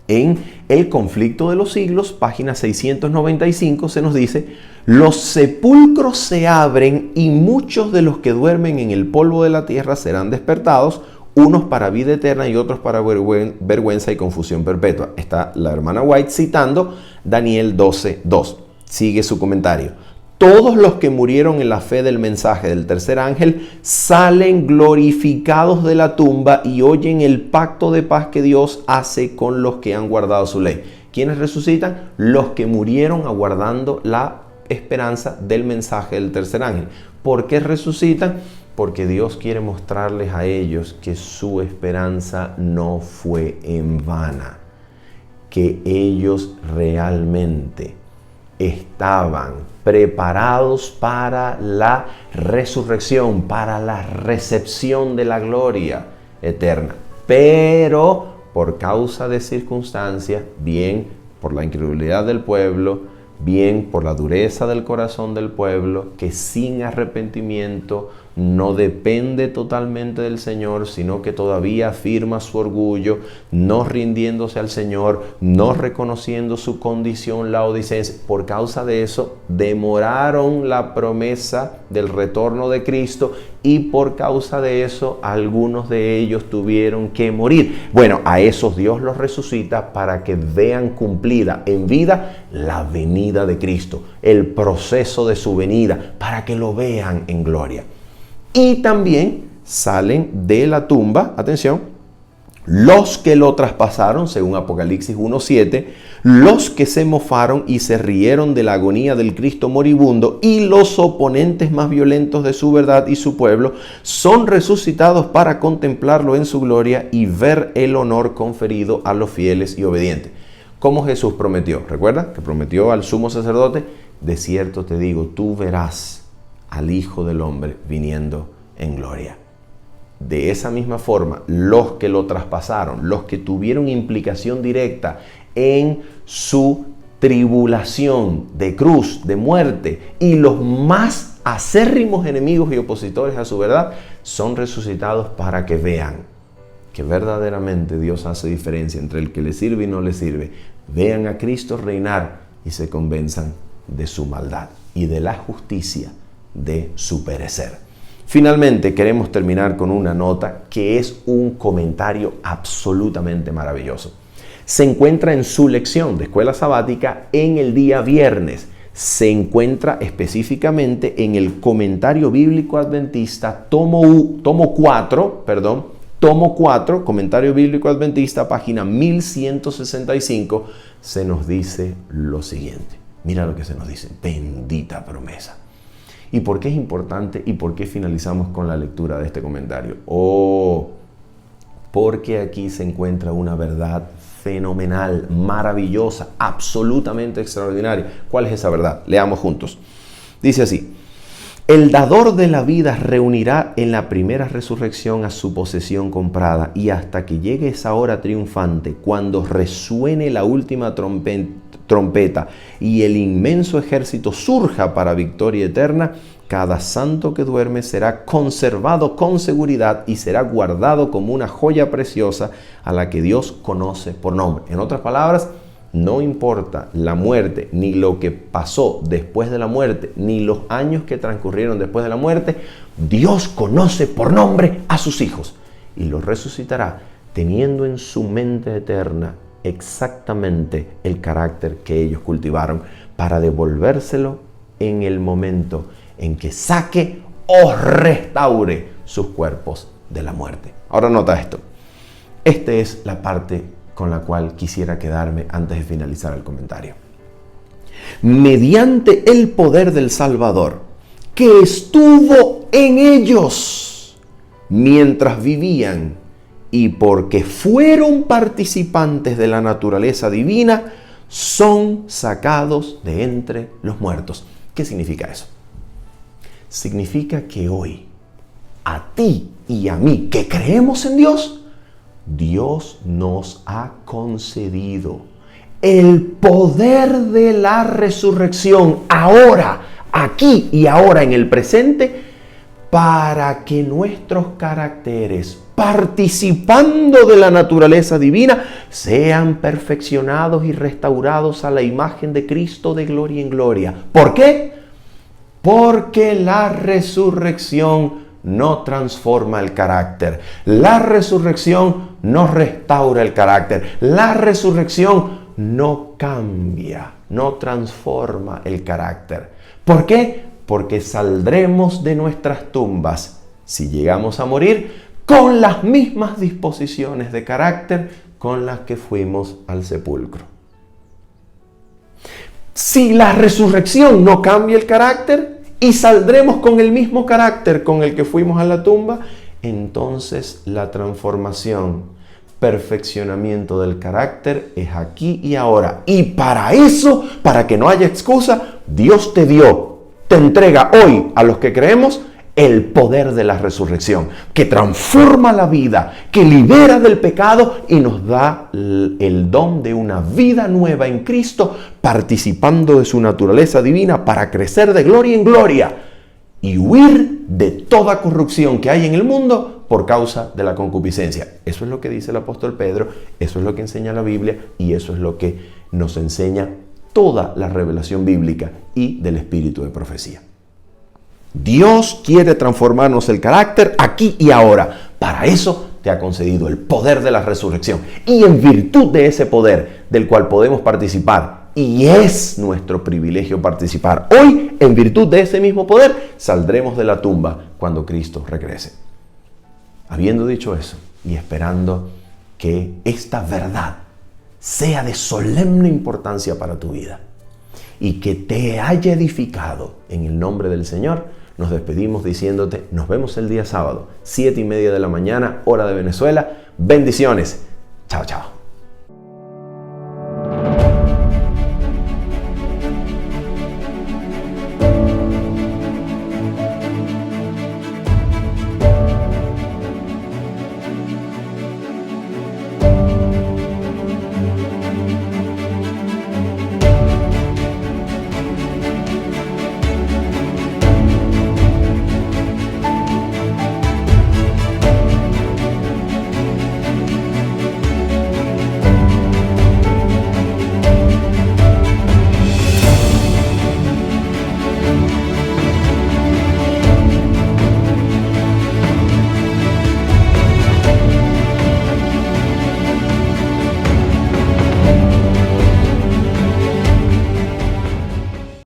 En El conflicto de los siglos, página 695, se nos dice: los sepulcros se abren y muchos de los que duermen en el polvo de la tierra serán despertados, unos para vida eterna y otros para vergüenza y confusión perpetua. Está la hermana White citando Daniel 12, 2. Sigue su comentario. Todos los que murieron en la fe del mensaje del tercer ángel salen glorificados de la tumba y oyen el pacto de paz que Dios hace con los que han guardado su ley. ¿Quiénes resucitan? Los que murieron aguardando la esperanza del mensaje del tercer ángel. ¿Por qué resucitan? Porque Dios quiere mostrarles a ellos que su esperanza no fue en vana, que ellos realmente estaban preparados para la resurrección, para la recepción de la gloria eterna. Pero por causa de circunstancias, bien por la incredulidad del pueblo, bien por la dureza del corazón del pueblo, que sin arrepentimiento no depende totalmente del Señor, sino que todavía afirma su orgullo, no rindiéndose al Señor, no reconociendo su condición laodicense. Por causa de eso, demoraron la promesa del retorno de Cristo y por causa de eso, algunos de ellos tuvieron que morir. Bueno, a esos Dios los resucita para que vean cumplida en vida la venida de Cristo, el proceso de su venida, para que lo vean en gloria. Y también salen de la tumba, atención, los que lo traspasaron, según Apocalipsis 1:7, los que se mofaron y se rieron de la agonía del Cristo moribundo y los oponentes más violentos de su verdad y su pueblo, son resucitados para contemplarlo en su gloria y ver el honor conferido a los fieles y obedientes. Como Jesús prometió, ¿recuerda? Que prometió al sumo sacerdote: de cierto te digo, tú verás al Hijo del Hombre viniendo en gloria. De esa misma forma, los que lo traspasaron, los que tuvieron implicación directa en su tribulación de cruz, de muerte, y los más acérrimos enemigos y opositores a su verdad, son resucitados para que vean que verdaderamente Dios hace diferencia entre el que le sirve y no le sirve. Vean a Cristo reinar y se convenzan de su maldad y de la justicia de su perecer. Finalmente, queremos terminar con una nota que es un comentario absolutamente maravilloso. Se encuentra en su lección de escuela sabática en el día viernes. Se encuentra específicamente en el comentario bíblico adventista, tomo 4, comentario bíblico adventista, página 1165. Se nos dice lo siguiente. Mira lo que se nos dice. Bendita promesa. ¿Y por qué es importante y por qué finalizamos con la lectura de este comentario? Porque aquí se encuentra una verdad fenomenal, maravillosa, absolutamente extraordinaria. ¿Cuál es esa verdad? Leamos juntos. Dice así: el dador de la vida reunirá en la primera resurrección a su posesión comprada, y hasta que llegue esa hora triunfante, cuando resuene la última trompeta y el inmenso ejército surja para victoria eterna, cada santo que duerme será conservado con seguridad y será guardado como una joya preciosa a la que Dios conoce por nombre. En otras palabras, no importa la muerte, ni lo que pasó después de la muerte, ni los años que transcurrieron después de la muerte, Dios conoce por nombre a sus hijos y los resucitará teniendo en su mente eterna exactamente el carácter que ellos cultivaron, para devolvérselo en el momento en que saque o restaure sus cuerpos de la muerte. Ahora nota esto. Esta es la parte con la cual quisiera quedarme antes de finalizar el comentario. Mediante el poder del Salvador, que estuvo en ellos mientras vivían, y porque fueron participantes de la naturaleza divina, son sacados de entre los muertos. ¿Qué significa eso? Significa que hoy a ti y a mí, que creemos en Dios, Dios nos ha concedido el poder de la resurrección ahora, aquí y ahora en el presente, para que nuestros caracteres, participando de la naturaleza divina, sean perfeccionados y restaurados a la imagen de Cristo de gloria en gloria. ¿Por qué? Porque la resurrección no transforma el carácter. La resurrección no restaura el carácter. La resurrección no cambia, no transforma el carácter. ¿Por qué? Porque saldremos de nuestras tumbas, si llegamos a morir, con las mismas disposiciones de carácter con las que fuimos al sepulcro. Si la resurrección no cambia el carácter y saldremos con el mismo carácter con el que fuimos a la tumba, entonces la transformación, perfeccionamiento del carácter es aquí y ahora. Y para eso, para que no haya excusa, Dios te entrega hoy a los que creemos el poder de la resurrección, que transforma la vida, que libera del pecado y nos da el don de una vida nueva en Cristo, participando de su naturaleza divina para crecer de gloria en gloria y huir de toda corrupción que hay en el mundo por causa de la concupiscencia. Eso es lo que dice el apóstol Pedro, eso es lo que enseña la Biblia y eso es lo que nos enseña toda la revelación bíblica y del espíritu de profecía. Dios quiere transformarnos el carácter aquí y ahora. Para eso te ha concedido el poder de la resurrección. Y en virtud de ese poder del cual podemos participar, y es nuestro privilegio participar, hoy en virtud de ese mismo poder saldremos de la tumba cuando Cristo regrese. Habiendo dicho eso y esperando que esta verdad sea de solemne importancia para tu vida y que te haya edificado en el nombre del Señor, nos despedimos diciéndote, nos vemos el día sábado, 7:30 de la mañana, hora de Venezuela. Bendiciones. Chao, chao.